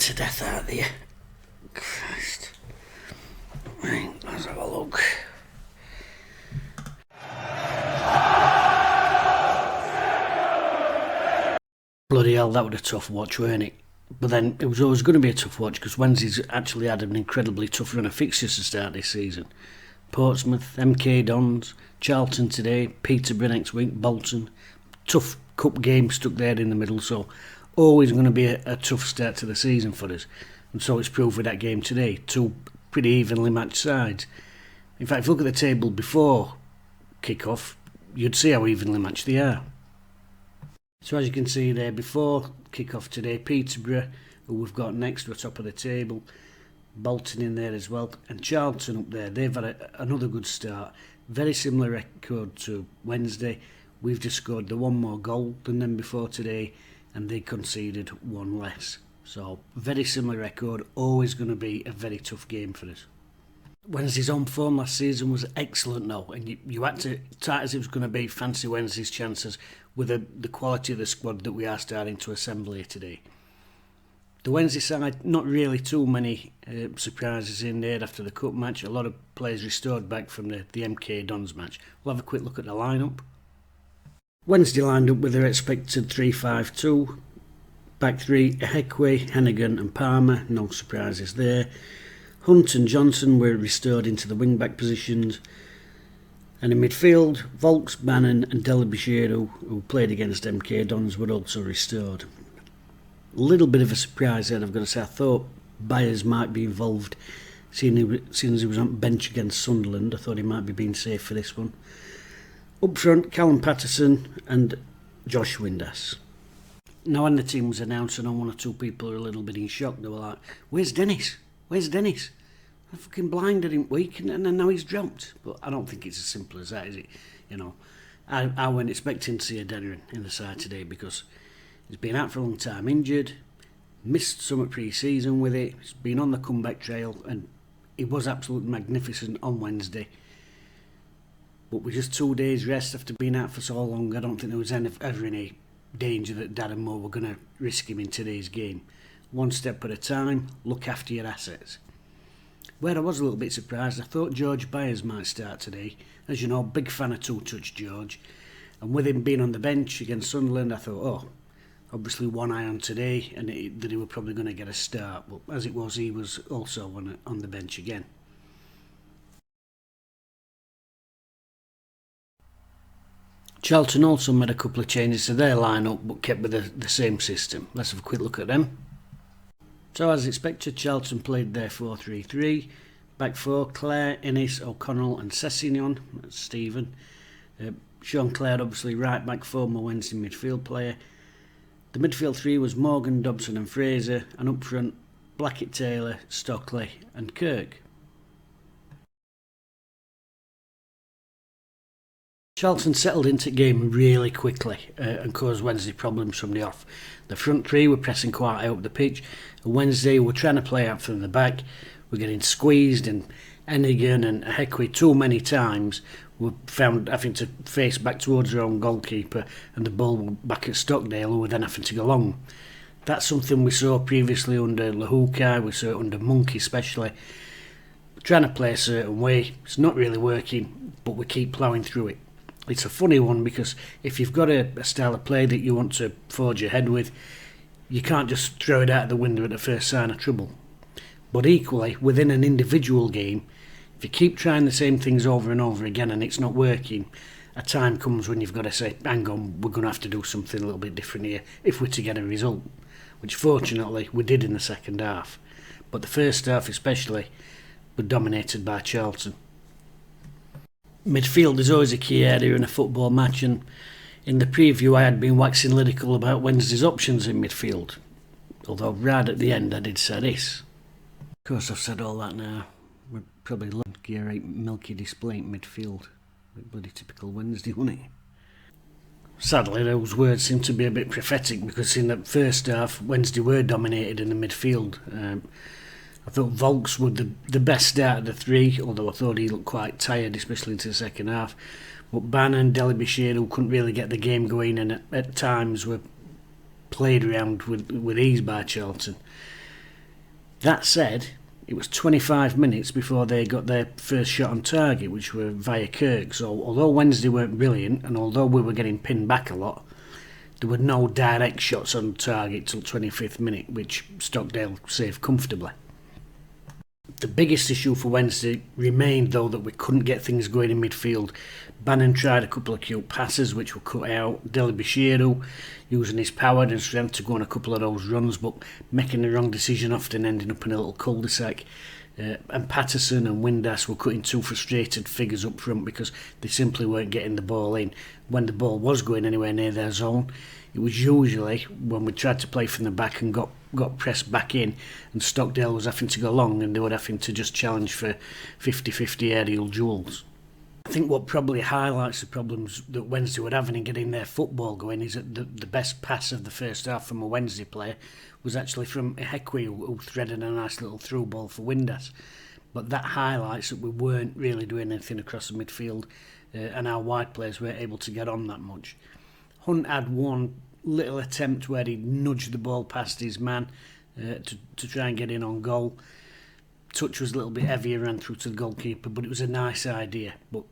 to death out there. Christ. Right, let's have a look. Bloody hell, that was a tough watch, weren't it? But then it was always going to be a tough watch because Wednesday's actually had an incredibly tough run of fixtures to start this season. Portsmouth, MK Dons, Charlton today, Peterborough next week, Bolton. Tough cup game stuck there in the middle, so always going to be a tough start to the season for us. And so it's proved with that game today. Two pretty evenly matched sides. In fact, if you look at the table before kick-off, you'd see how evenly matched they are. So as you can see there, before kick-off today, Peterborough, who we've got next, were top of the table. Bolton in there as well, and Charlton up there. They've had another good start. Very similar record to Wednesday. We've just scored the one more goal than them before today, and they conceded one less. So very similar record. Always going to be a very tough game for us. Wednesday's on form last season was excellent now, and you had to, tight as it was going to be, fancy Wednesday's chances with the quality of the squad that we are starting to assemble here today. The Wednesday side, not really too many surprises in there after the cup match. A lot of players restored back from the MK Dons match. We'll have a quick look at the lineup. Wednesday lined up with their expected 3-5-2. Back three, Hekwe, Hennigan and Palmer. No surprises there. Hunt and Johnson were restored into the wing-back positions. And in midfield, Volks, Bannon and Derbyshire, who played against MK Dons, were also restored. A little bit of a surprise there, I've got to say. I thought Byers might be involved, seeing as he was on bench against Sunderland. I thought he might be being safe for this one. Up front, Callum Patterson and Josh Windass. Now when the team was announced, I know one or two people were a little bit in shock. They were like, where's Dennis? Where's Dennis? I fucking blinded him week and then now he's dropped. But I don't think it's as simple as that, is it? You know, I wasn't expecting to see a Dennerin in the side today because he's been out for a long time injured, missed some at pre-season with it, he's been on the comeback trail, and he was absolutely magnificent on Wednesday. But with just 2 days rest after being out for so long, I don't think there was ever any danger that Dad and Mo were going to risk him in today's game. One step at a time, look after your assets. Where I was a little bit surprised, I thought George Byers might start today. As you know, big fan of two-touch George. And with him being on the bench against Sunderland, I thought, obviously one eye on today and that he were probably going to get a start. But as it was, he was also on the bench again. Charlton also made a couple of changes to their line-up but kept with the same system. Let's have a quick look at them. So as expected, Charlton played their 4-3-3. Back four, Clare, Innes, O'Connell and Sessignon. That's Stephen. Sean Clare obviously right back, former Wednesday midfield player. The midfield three was Morgan, Dobson and Fraser, and up front Blackett, Taylor, Stockley and Kirk. Charlton settled into the game really quickly and caused Wednesday problems from the off. The front three were pressing quite high up the pitch, and Wednesday were trying to play out from the back. We're getting squeezed, and Hennigan and Hekwe too many times were found having to face back towards their own goalkeeper, and the ball back at Stockdale, who were then having to go long. That's something we saw previously under Lahukai, we saw it under Monk especially. We're trying to play a certain way, it's not really working, but we keep ploughing through it. It's a funny one because if you've got a style of play that you want to forge ahead with, you can't just throw it out the window at the first sign of trouble. But equally, within an individual game, if you keep trying the same things over and over again and it's not working, a time comes when you've got to say, hang on, we're going to have to do something a little bit different here if we're to get a result, which fortunately we did in the second half. But the first half especially were dominated by Charlton. Midfield is always a key area in a football match, and in the preview I had been waxing lyrical about Wednesday's options in midfield, although right at the end I did say this. Of course I've said all that now. We're probably lucky a right milky display in midfield. Bloody typical Wednesday, wasn't it? Sadly those words seem to be a bit prophetic because in the first half Wednesday were dominated in the midfield. I thought Volks was the best start of the three, although I thought he looked quite tired, especially into the second half. But Bannon and Derbyshire, who couldn't really get the game going and at times were played around with ease by Charlton. That said, it was 25 minutes before they got their first shot on target, which were via Kirk. So although Wednesday weren't brilliant, and although we were getting pinned back a lot, there were no direct shots on target till 25th minute, which Stockdale saved comfortably. The biggest issue for Wednesday remained, though, that we couldn't get things going in midfield. Bannon tried a couple of cute passes which were cut out. Delabashiru using his power and strength to go on a couple of those runs, but making the wrong decision, often ending up in a little cul-de-sac. And Patterson and Windass were cutting two frustrated figures up front because they simply weren't getting the ball in. When the ball was going anywhere near their zone, it was usually when we tried to play from the back and got pressed back in, and Stockdale was having to go long and they were having to just challenge for 50-50 aerial duels. I think what probably highlights the problems that Wednesday were having in getting their football going is that the best pass of the first half from a Wednesday player was actually from Ehekwe, who threaded a nice little through ball for Windass. But that highlights that we weren't really doing anything across the midfield, and our wide players weren't able to get on that much. Hunt had one little attempt where he nudged the ball past his man to try and get in on goal. Touch was a little bit heavier, ran through to the goalkeeper, but it was a nice idea. But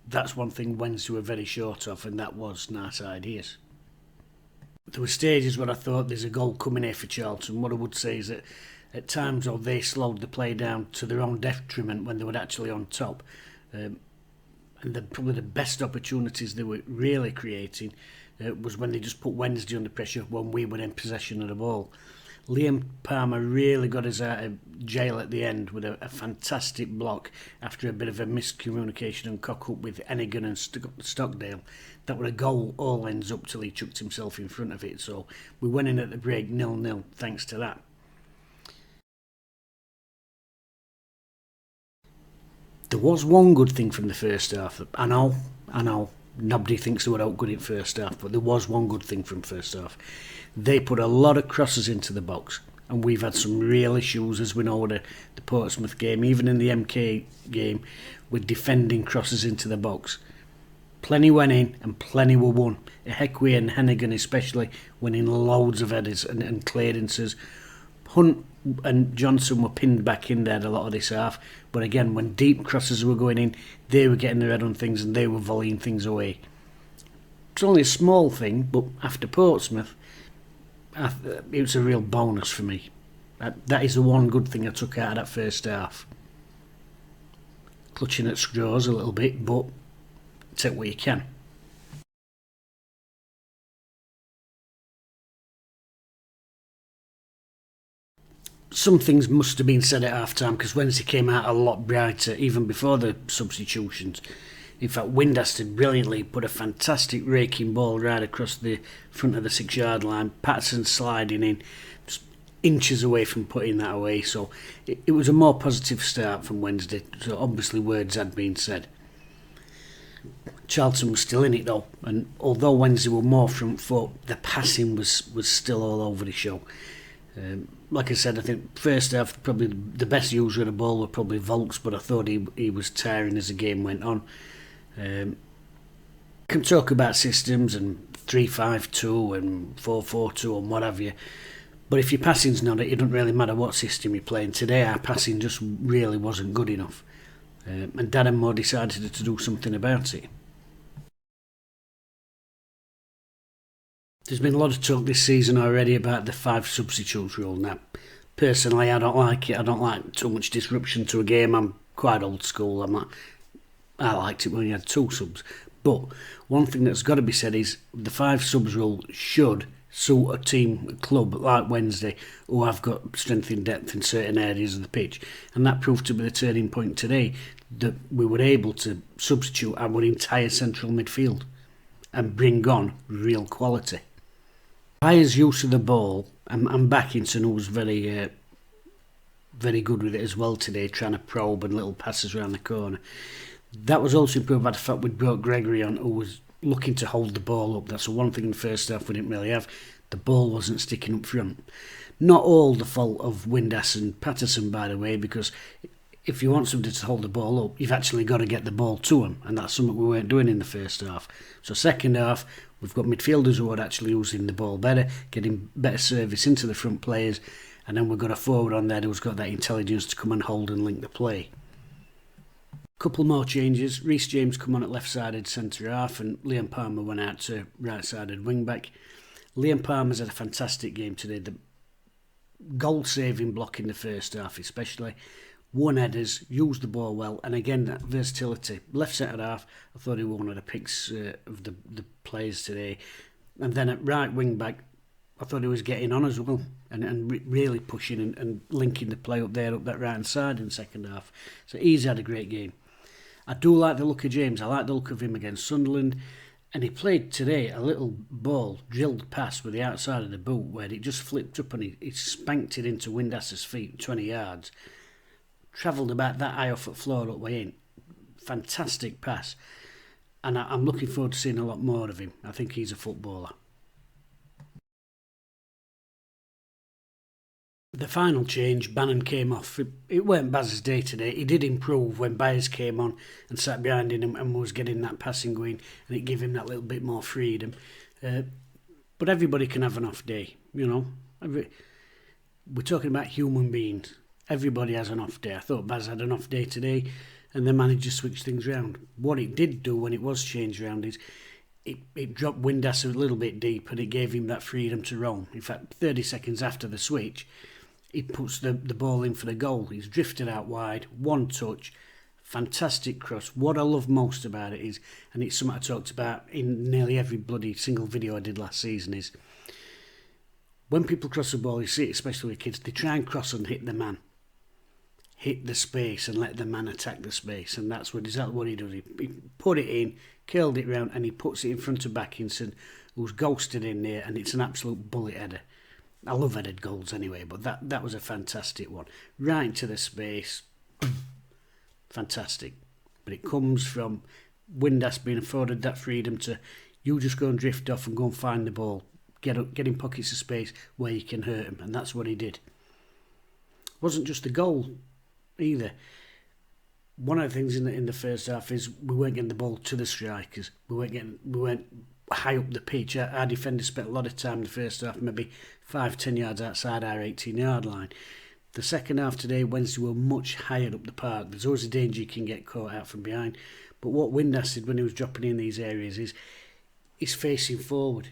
that's one thing Wednesday were very short of, and that was nice ideas. There were stages where I thought there's a goal coming here for Charlton. What I would say is that at times they slowed the play down to their own detriment when they were actually on top. And probably the best opportunities they were really creating was when they just put Wednesday under pressure when we were in possession of the ball. Liam Palmer really got us out of jail at the end with a fantastic block after a bit of a miscommunication and cock-up with Ennigan and Stockdale. That were a goal all ends up till he chucked himself in front of it. So we went in at the break 0-0 thanks to that. There was one good thing from the first half. I know. Nobody thinks they were out good in first half, but there was one good thing from first half. They put a lot of crosses into the box, and we've had some real issues, as we know, with the Portsmouth game, even in the MK game, with defending crosses into the box. Plenty went in and plenty were won. Ehekwe and Hennigan especially winning loads of headers and clearances. Hunt and Johnson were pinned back in there a lot of this half, but again, when deep crosses were going in, they were getting their head on things and they were volleying things away. It's only a small thing, but after Portsmouth, it was a real bonus for me. That is the one good thing I took out of that first half. Clutching at straws a little bit, but take what you can. Some things must have been said at half time because Wednesday came out a lot brighter even before the substitutions. In fact, Windass did brilliantly, put a fantastic raking ball right across the front of the 6-yard line. Patterson sliding in, just inches away from putting that away. So it was a more positive start from Wednesday. So obviously words had been said. Charlton was still in it though, and although Wednesday were more front foot, the passing was still all over the show. Like I said, I think first half probably the best user of the ball were probably Volks, but I thought he was tiring as the game went on. Can talk about systems and 3-5-2 and 4-4-2 and what have you, but if your passing's not it doesn't really matter what system you're playing. Today our passing just really wasn't good enough, and Darren Moore decided to do something about it. There's been a lot of talk this season already about the 5 substitutes rule. Now, personally, I don't like it. I don't like too much disruption to a game. I'm quite old school. I liked it when you had 2 subs. But one thing that's got to be said is the 5 subs rule should suit a team, a club like Wednesday, who have got strength in depth in certain areas of the pitch. And that proved to be the turning point today, that we were able to substitute our entire central midfield and bring on real quality. His use of the ball, and Atkinson, who was very good with it as well today, trying to probe and little passes around the corner. That was also improved by the fact we brought Gregory on, who was looking to hold the ball up. That's the one thing in the first half we didn't really have. The ball wasn't sticking up front. Not all the fault of Windass and Patterson, by the way, because if you want somebody to hold the ball up, you've actually got to get the ball to them, and that's something we weren't doing in the first half. So second half, we've got midfielders who are actually using the ball better, getting better service into the front players, And then we've got a forward on there who's got that intelligence to come and hold and link the play. Couple more changes. Reece James come on at left-sided centre-half and Liam Palmer went out to right-sided wing-back. Liam Palmer's had a fantastic game today. The goal-saving block in the first half especially. Won headers, used the ball well, and again that versatility. Left centre-half, I thought he was one of the picks of the players today. And then at right wing-back, I thought he was getting on as well and really pushing and linking the play up there, up that right-hand side in the second half. So he's had a great game. I do like the look of James. I like the look of him against Sunderland. And he played today a little ball, drilled pass with the outside of the boot where it just flipped up and he spanked it into Windas's feet 20 yards. Travelled about that high off at floor up way in. Fantastic pass. And I'm looking forward to seeing a lot more of him. I think he's a footballer. The final change, Bannon came off. It weren't Baz's day today. He did improve when Byers came on and sat behind him and was getting that passing going, and it gave him that little bit more freedom. But everybody can have an off day, you know. We're talking about human beings. Everybody has an off day. I thought Baz had an off day today, and they managed to switch things around. What it did do when it was changed around is it dropped Windass a little bit deep, and it gave him that freedom to roam. In fact, 30 seconds after the switch, he puts the ball in for the goal. He's drifted out wide, one touch, fantastic cross. What I love most about it is, and it's something I talked about in nearly every bloody single video I did last season, is when people cross the ball, you see it especially with kids, they try and cross and hit the man. Hit the space and let the man attack the space, and that's exactly what he does. He put it in, curled it round, and he puts it in front of Atkinson, who's ghosted in there, and it's an absolute bullet header. I love headed goals anyway, but that was a fantastic one. Right into the space. Fantastic. But it comes from Windass being afforded that freedom to, you just go and drift off and go and find the ball. Get in pockets of space where you can hurt him, and that's what he did. It wasn't just the goal either. One of the things in the first half is we weren't getting the ball to the strikers. We weren't high up the pitch. Our defenders spent a lot of time in the first half, maybe 5-10 yards outside our 18-yard line. The second half today, Wednesday, were much higher up the park. There's always a danger you can get caught out from behind. But what Windass did when he was dropping in these areas is he's facing forward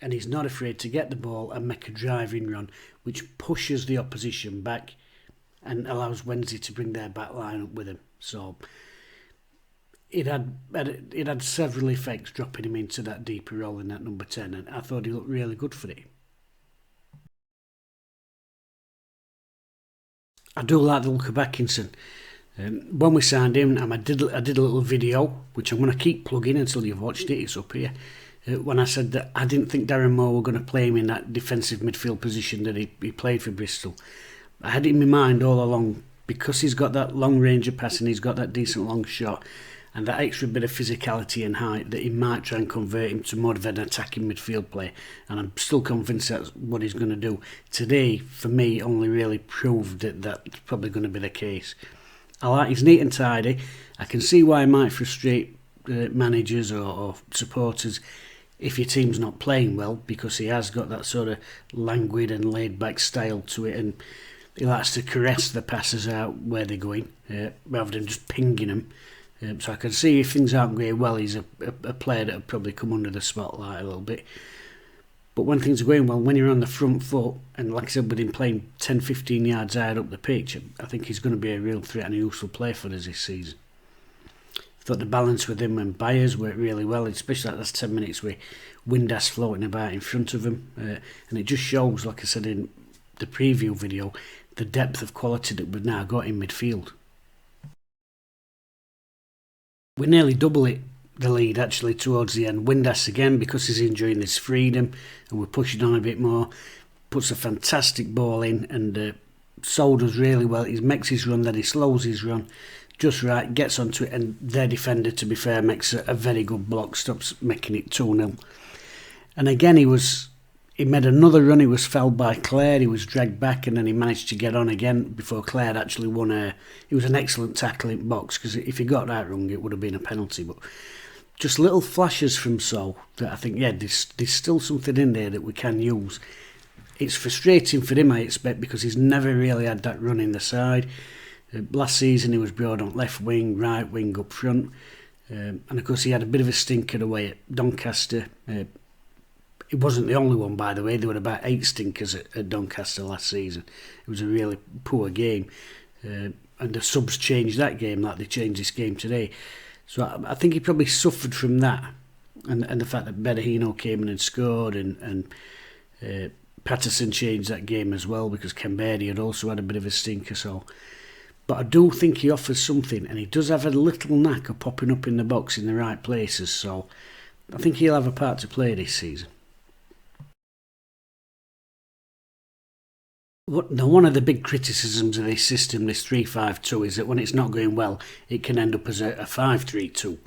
and he's not afraid to get the ball and make a driving run, which pushes the opposition back and allows Wednesday to bring their back line up with him. So it had several effects dropping him into that deeper role in that number 10, and I thought he looked really good for it. I do like the look of Atkinson. When we signed him, I did a little video, which I'm going to keep plugging until you've watched it. It's up here. When I said that I didn't think Darren Moore were going to play him in that defensive midfield position that he played for Bristol. I had it in my mind all along, because he's got that long range of passing, he's got that decent long shot, and that extra bit of physicality and height, that he might try and convert him to more of an attacking midfield play. And I'm still convinced that's what he's going to do. Today, for me, only really proved that that's probably going to be the case. I like he's neat and tidy. I can see why it might frustrate managers or supporters if your team's not playing well, because he has got that sort of languid and laid-back style to it, and he likes to caress the passes out where they're going, rather than just pinging them. So I can see if things aren't going well, he's a player that will probably come under the spotlight a little bit. But when things are going well, when you're on the front foot, and like I said, with him playing 10-15 yards higher up the pitch, I think he's going to be a real threat and a useful player for us this season. I thought the balance with him and Byers worked really well, especially that last 10 minutes with Windass floating about in front of him. And it just shows, like I said in the preview video, the depth of quality that we've now got in midfield. We nearly double it, the lead actually, towards the end. Windass again, because he's enjoying this freedom and we're pushing on a bit more, puts a fantastic ball in, and Sol does really well. He makes his run, then he slows his run just right, gets onto it, and their defender, to be fair, makes a very good block, stops making it 2-0. And again, he made another run. He was felled by Clare, he was dragged back, and then he managed to get on again before Clare actually won it was an excellent tackle in box, because if he got that wrong it would have been a penalty. But just little flashes from Sol that I think, yeah, there's still something in there that we can use. It's frustrating for him, I expect, because he's never really had that run in the side. Last season he was brought on left wing, right wing, up front. And of course he had a bit of a stinker away at Doncaster. It wasn't the only one, by the way. There were about 8 stinkers at Doncaster last season. It was a really poor game. And the subs changed that game like they changed this game today. So I think he probably suffered from that. And the fact that Berahino came in and scored, and Patterson changed that game as well, because Kamberi had also had a bit of a stinker. But I do think he offers something, and he does have a little knack of popping up in the box in the right places. So I think he'll have a part to play this season. Now, one of the big criticisms of this system, this 3-5-2, is that when it's not going well, it can end up as a 5-3-2.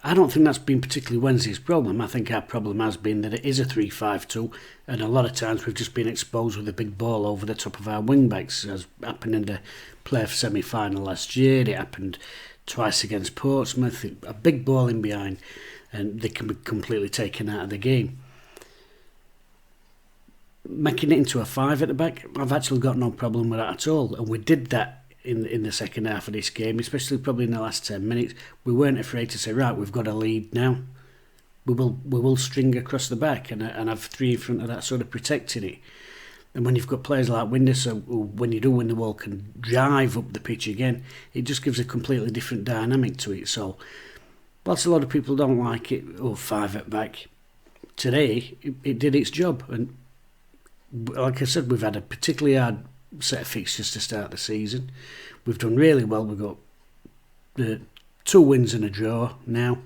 I don't think that's been particularly Wednesday's problem. I think our problem has been that it is a 3-5-2, and a lot of times we've just been exposed with a big ball over the top of our wing-backs, as happened in the playoff semi-final last year. It happened twice against Portsmouth. A big ball in behind, and they can be completely taken out of the game. Making it into a 5 at the back, I've actually got no problem with that at all, and we did that in the second half of this game, especially probably in the last 10 minutes. We weren't afraid to say, right, we've got a lead now. We will string across the back and have 3 in front of that, sort of protecting it. And when you've got players like Windass, who when you do win the ball can drive up the pitch again, it just gives a completely different dynamic to it. So whilst a lot of people don't like it, 5 at back, today it did its job. And like I said, we've had a particularly hard set of fixtures to start the season. We've done really well. We've got 2 wins and a draw now,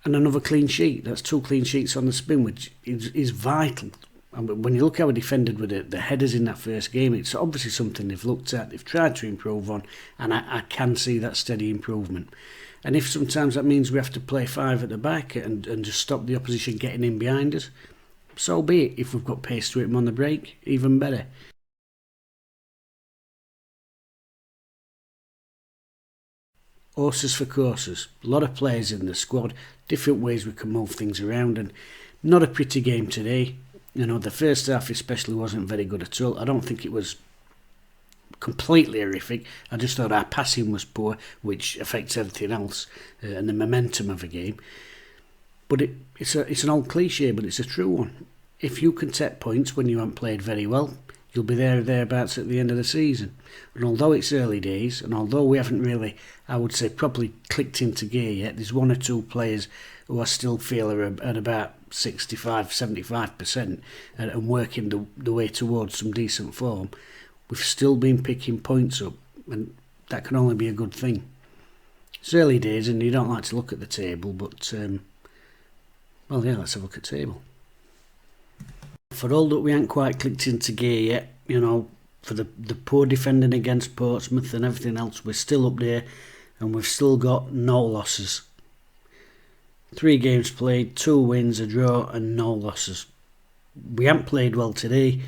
and another clean sheet. That's 2 clean sheets on the spin, which is vital. And when you look how we defended with the headers in that first game, it's obviously something they've looked at, they've tried to improve on, and I can see that steady improvement. And if sometimes that means we have to play 5 at the back and just stop the opposition getting in behind us, so be it. If we've got pace to hit them on the break, even better. Horses for courses. A lot of players in the squad, different ways we can move things around, and not a pretty game today. You know, the first half especially wasn't very good at all. I don't think it was completely horrific. I just thought our passing was poor, which affects everything else and the momentum of a game. But it's an old cliche, but it's a true one. If you can take points when you haven't played very well, you'll be there or thereabouts at the end of the season. And although it's early days, and although we haven't really, I would say, properly clicked into gear yet, there's 1 or 2 players who I still feel are at about 65-75% and working the way towards some decent form. We've still been picking points up, and that can only be a good thing. It's early days, and you don't like to look at the table, but let's have a look at the table. For all that we ain't quite clicked into gear yet, you know, for the poor defending against Portsmouth and everything else, we're still up there, and we've still got no losses. 3 games played, 2 wins, a draw, and no losses. We haven't played well today,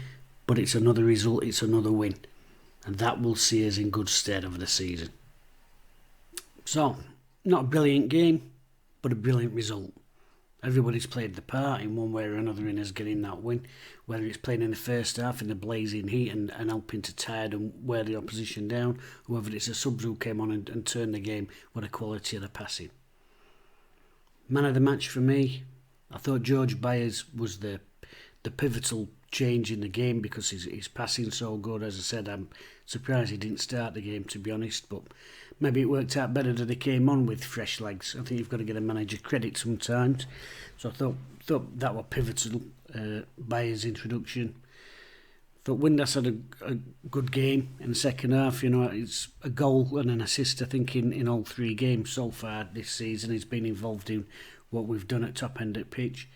but it's another result, it's another win, and that will see us in good stead over the season. So, not a brilliant game, but a brilliant result. Everybody's played the part in one way or another in us getting that win, whether it's playing in the first half in the blazing heat and helping to tire and wear the opposition down, or whether it's the subs who came on and turned the game with the quality of the passing. Man of the match for me, I thought George Byers was the pivotal change in the game because he's passing so good. As I said, I'm surprised he didn't start the game, to be honest, but maybe it worked out better that he came on with fresh legs. I think you've got to get a manager credit sometimes. So I thought that was pivotal by his introduction. Thought Windass had a good game in the second half. You know, it's a goal and an assist, I think, in all 3 games so far this season. He's been involved in what we've done at top end at pitch.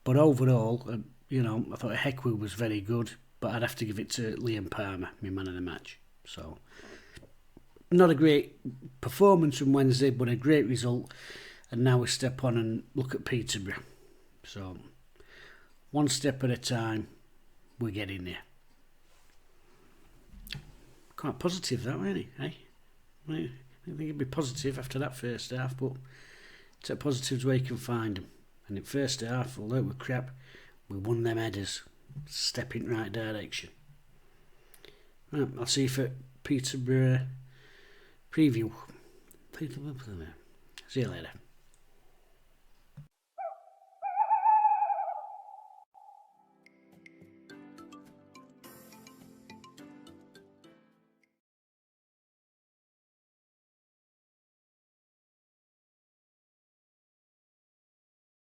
But overall, I thought Hekwu was very good, but I'd have to give it to Liam Palmer, my man of the match. So, not a great performance from Wednesday, but a great result. And now we step on and look at Peterborough. So, one step at a time, we're getting there. Quite positive, that, wasn't it? Eh? I think it'd be positive after that first half, but take positives where you can find them. And in first half, although it was crap, We won them headers. Step in right direction. Right, I'll see you for Peterborough preview. See you later.